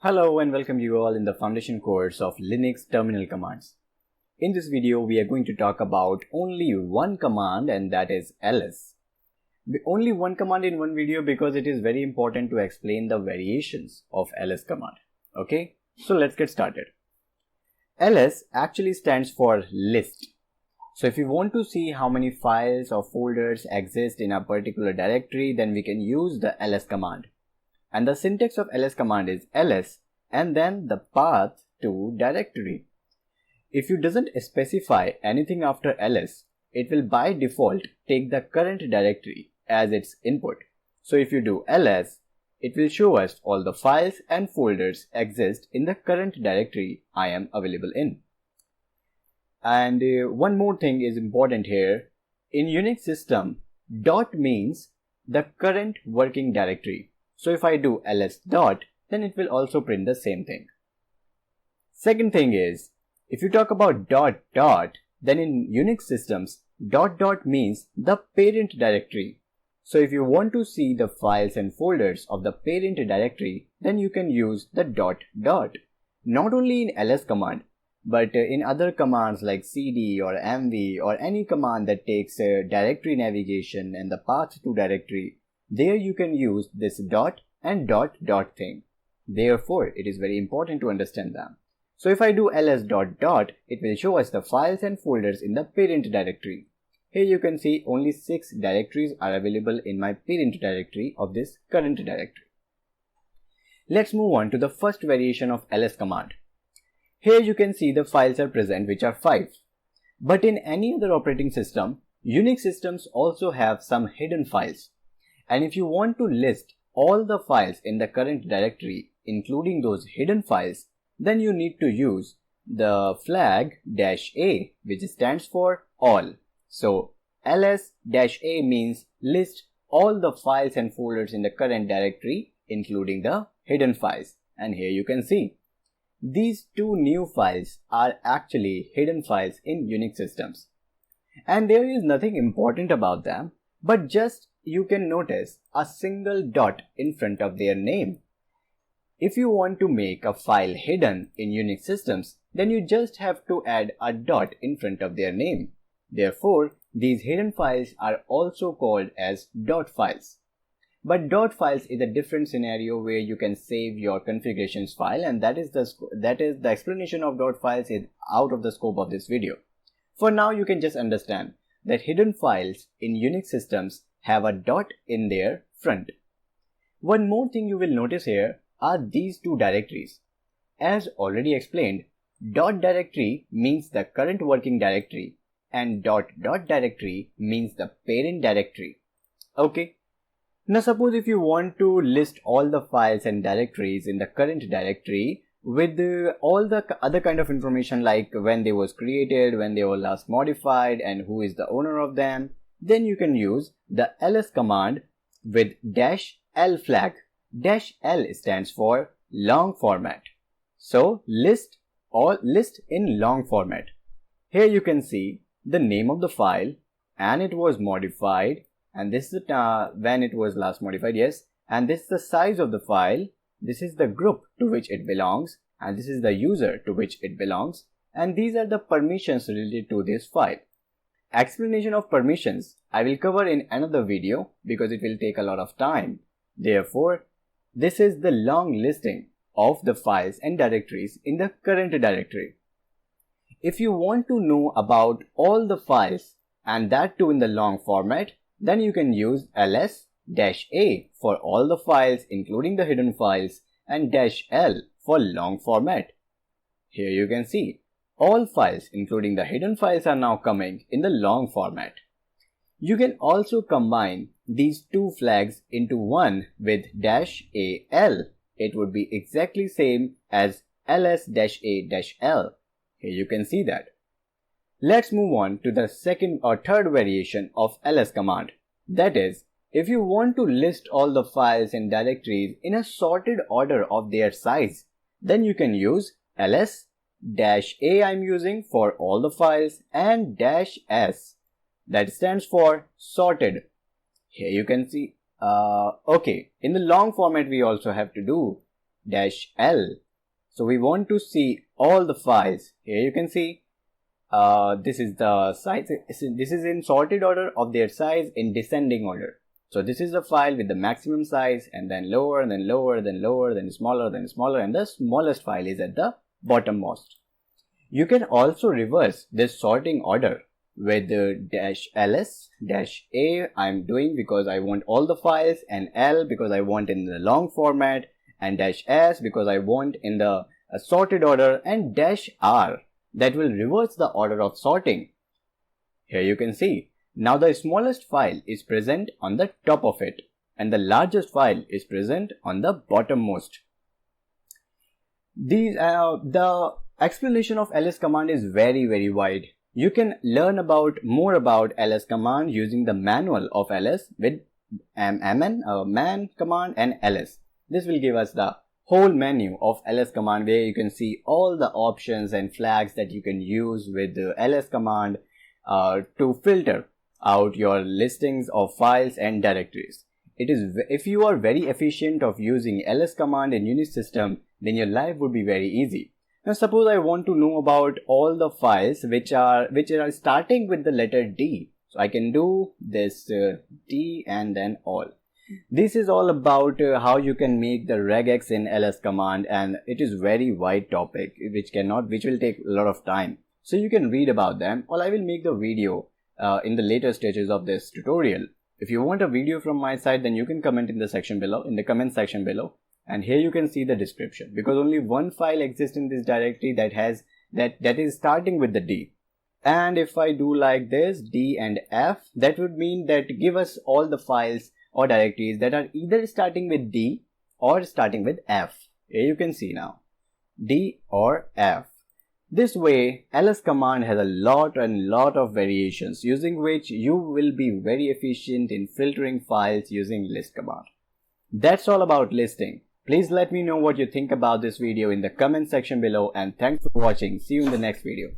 Hello and welcome you all in the foundation course of Linux terminal commands. In this video, we are going to talk about only one command, and that is ls. Only one command in one video because it is very important to explain the variations of ls command. Okay, so let's get started. Ls actually stands for list. So if you want to see how many files or folders exist in a particular directory, then we can use the ls command. And the syntax of ls command is ls and then the path to directory. If you doesn't specify anything after ls, it will by default take the current directory as its input. So if you do ls, it will show us all the files and folders exist in the current directory I am available in. And one more thing is important here. In Unix system, dot means the current working directory. So if I do ls dot, then it will also print the same thing. Second thing is, if you talk about dot dot, then in Unix systems, dot dot means the parent directory. So if you want to see the files and folders of the parent directory, then you can use the dot dot. Not only in ls command, but in other commands like cd or mv or any command that takes directory navigation and the path to directory, there you can use this dot and dot dot thing. Therefore, it is very important to understand them. So if I do ls dot dot, it will show us the files and folders in the parent directory. Here you can see only 6 directories are available in my parent directory of this current directory. Let's move on to the first variation of ls command. Here you can see the files are present, which are 5. But in any other operating system, Unix systems also have some hidden files. And if you want to list all the files in the current directory, including those hidden files, then you need to use the flag -a, which stands for all. So ls-a means list all the files and folders in the current directory, including the hidden files. And here you can see these two new files are actually hidden files in Unix systems. And there is nothing important about them, but just you can notice a single dot in front of their name. If you want to make a file hidden in Unix systems, then you just have to add a dot in front of their name. Therefore, these hidden files are also called as dot files. But dot files is a different scenario where you can save your configurations file, and that is the explanation of dot files is out of the scope of this video. For now, you can just understand that hidden files in Unix systems have a dot in their front. One more thing you will notice here are these two directories. As already explained, dot directory means the current working directory and dot dot directory means the parent directory. Okay. Now suppose if you want to list all the files and directories in the current directory with all the other kind of information like when they was created, when they were last modified and who is the owner of them, then you can use the ls command with -l flag. -l stands for long format. So list in long format. Here you can see the name of the file and it was modified, and this is when it was last modified, yes, and this is the size of the file, this is the group to which it belongs, and this is the user to which it belongs, and these are the permissions related to this file. Explanation of permissions I will cover in another video because it will take a lot of time. Therefore, this is the long listing of the files and directories in the current directory. If you want to know about all the files and that too in the long format, then you can use ls-a for all the files including the hidden files and -l for long format. Here you can see all files including the hidden files are now coming in the long format. You can also combine these two flags into one with -al. It would be exactly same as ls-a-l. Here you can see that. Let's move on to the second or third variation of ls command. That is, if you want to list all the files and directories in a sorted order of their size, then you can use ls-a I'm using for all the files and -s that stands for sorted. Here you can see, okay, in the long format we also have to do -L. So we want to see all the files. Here you can see this is the size. This is in sorted order of their size in descending order. So this is the file with the maximum size, and then lower, and then lower, then lower, then smaller, and the smallest file is at the bottommost. You can also reverse this sorting order with the -ls, -a I'm doing because I want all the files, and L because I want in the long format, and -s because I want in the sorted order, and -r that will reverse the order of sorting. Here you can see, now the smallest file is present on the top of it, and the largest file is present on the bottommost. The explanation of ls command is very wide. You can learn more about ls command using the manual of ls with man command and ls. This will give us the whole menu of ls command, where you can see all the options and flags that you can use with the ls command to filter out your listings of files and directories. If you are very efficient of using ls command in Unix system, then your life would be very easy. Now suppose I want to know about all the files which are starting with the letter D. So I can do this D and then all. This is all about how you can make the regex in ls command, and it is very wide topic which will take a lot of time. So you can read about them, or I will make the video in the later stages of this tutorial. If you want a video from my side, then you can comment in the comment section below, and here you can see the description, because only one file exists in this directory that is starting with the D. And if I do like this D and F, that would mean that give us all the files or directories that are either starting with D or starting with F. Here you can see now, D or F. This way, ls command has a lot of variations, using which you will be very efficient in filtering files using list command. That's all about listing. Please let me know what you think about this video in the comment section below, and thanks for watching. See you in the next video.